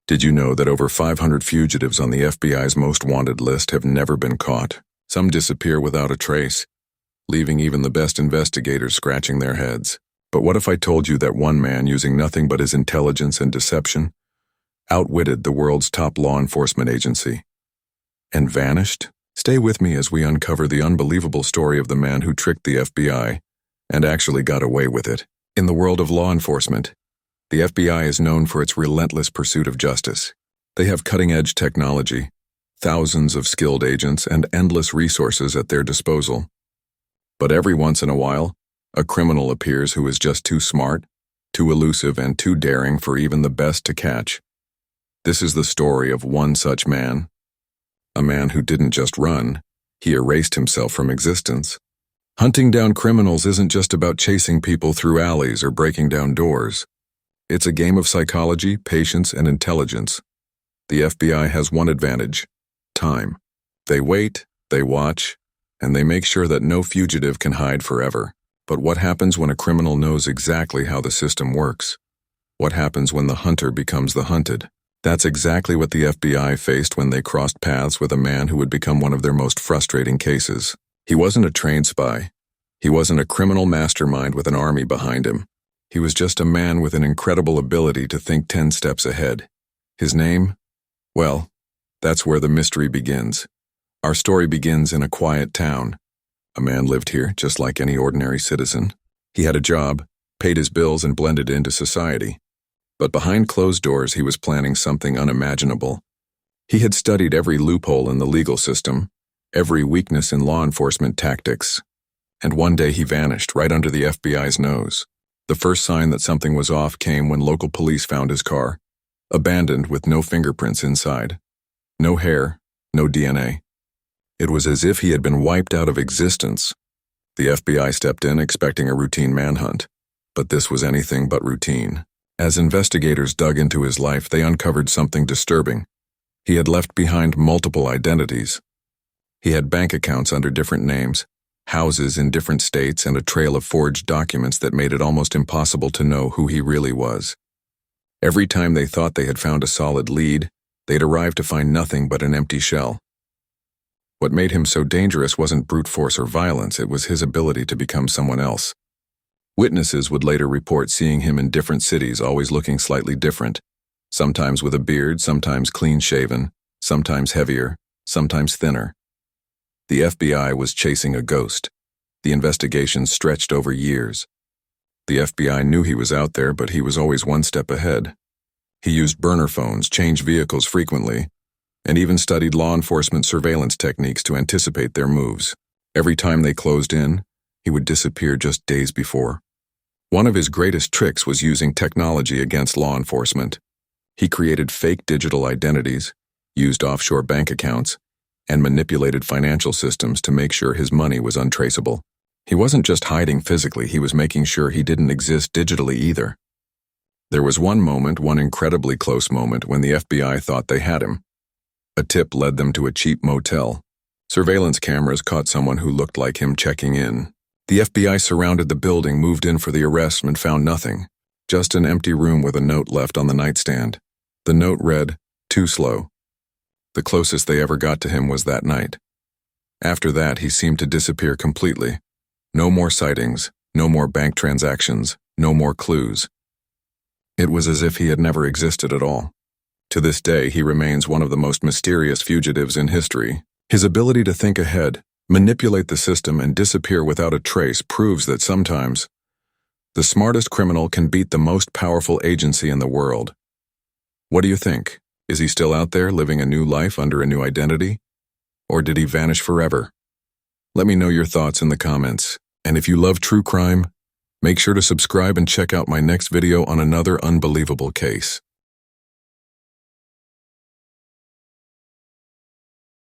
Did you know that over 500 fugitives on the FBI's most wanted list have never been caught? Some disappear without a trace, leaving even the best investigators scratching their heads. But what if I told you that one man, using nothing but his intelligence and deception, outwitted the world's top law enforcement agency and vanished? Stay with me as we uncover the unbelievable story of the man who tricked the FBI and actually got away with it. In the world of law enforcement, the FBI is known for its relentless pursuit of justice. They have cutting-edge technology, thousands of skilled agents, and endless resources at their disposal. But every once in a while, a criminal appears who is just too smart, too elusive, and too daring for even the best to catch. This is the story of one such man. A man who didn't just run, he erased himself from existence. Hunting down criminals isn't just about chasing people through alleys or breaking down doors. It's a game of psychology, patience, and intelligence. The FBI has one advantage: time. They wait, they watch, and they make sure that no fugitive can hide forever. But what happens when a criminal knows exactly how the system works? What happens when the hunter becomes the hunted? That's exactly what the FBI faced when they crossed paths with a man who would become one of their most frustrating cases. He wasn't a trained spy. He wasn't a criminal mastermind with an army behind him. He was just a man with an incredible ability to think 10 steps ahead. His name? Well, that's where the mystery begins. Our story begins in a quiet town. A man lived here just like any ordinary citizen. He had a job, paid his bills, and blended into society. But behind closed doors, he was planning something unimaginable. He had studied every loophole in the legal system, every weakness in law enforcement tactics. And one day he vanished right under the FBI's nose. The first sign that something was off came when local police found his car, abandoned with no fingerprints inside. No hair, no DNA. It was as if he had been wiped out of existence. The FBI stepped in expecting a routine manhunt, but this was anything but routine. As investigators dug into his life, they uncovered something disturbing. He had left behind multiple identities. He had bank accounts under different names, houses in different states, and a trail of forged documents that made it almost impossible to know who he really was. Every time they thought they had found a solid lead, they'd arrive to find nothing but an empty shell. What made him so dangerous wasn't brute force or violence, it was his ability to become someone else. Witnesses would later report seeing him in different cities, always looking slightly different, sometimes with a beard, sometimes clean-shaven, sometimes heavier, sometimes thinner. The FBI was chasing a ghost. The investigation stretched over years. The FBI knew he was out there, but he was always one step ahead. He used burner phones, changed vehicles frequently, and even studied law enforcement surveillance techniques to anticipate their moves. Every time they closed in, he would disappear just days before. One of his greatest tricks was using technology against law enforcement. He created fake digital identities, used offshore bank accounts, and manipulated financial systems to make sure his money was untraceable. He wasn't just hiding physically, he was making sure he didn't exist digitally either. There was one incredibly close moment, when the FBI thought they had him. A tip led them to a cheap motel. Surveillance cameras caught someone who looked like him checking in. The FBI surrounded the building, moved in for the arrest, and found nothing. Just an empty room with a note left on the nightstand. The note read, "Too slow." The closest they ever got to him was that night. After that, he seemed to disappear completely. No more sightings, no more bank transactions, no more clues. It was as if he had never existed at all. To this day, he remains one of the most mysterious fugitives in history. His ability to think ahead, manipulate the system, and disappear without a trace proves that sometimes the smartest criminal can beat the most powerful agency in the world. What do you think? Is he still out there living a new life under a new identity? Or did he vanish forever? Let me know your thoughts in the comments. And if you love true crime, make sure to subscribe and check out my next video on another unbelievable case.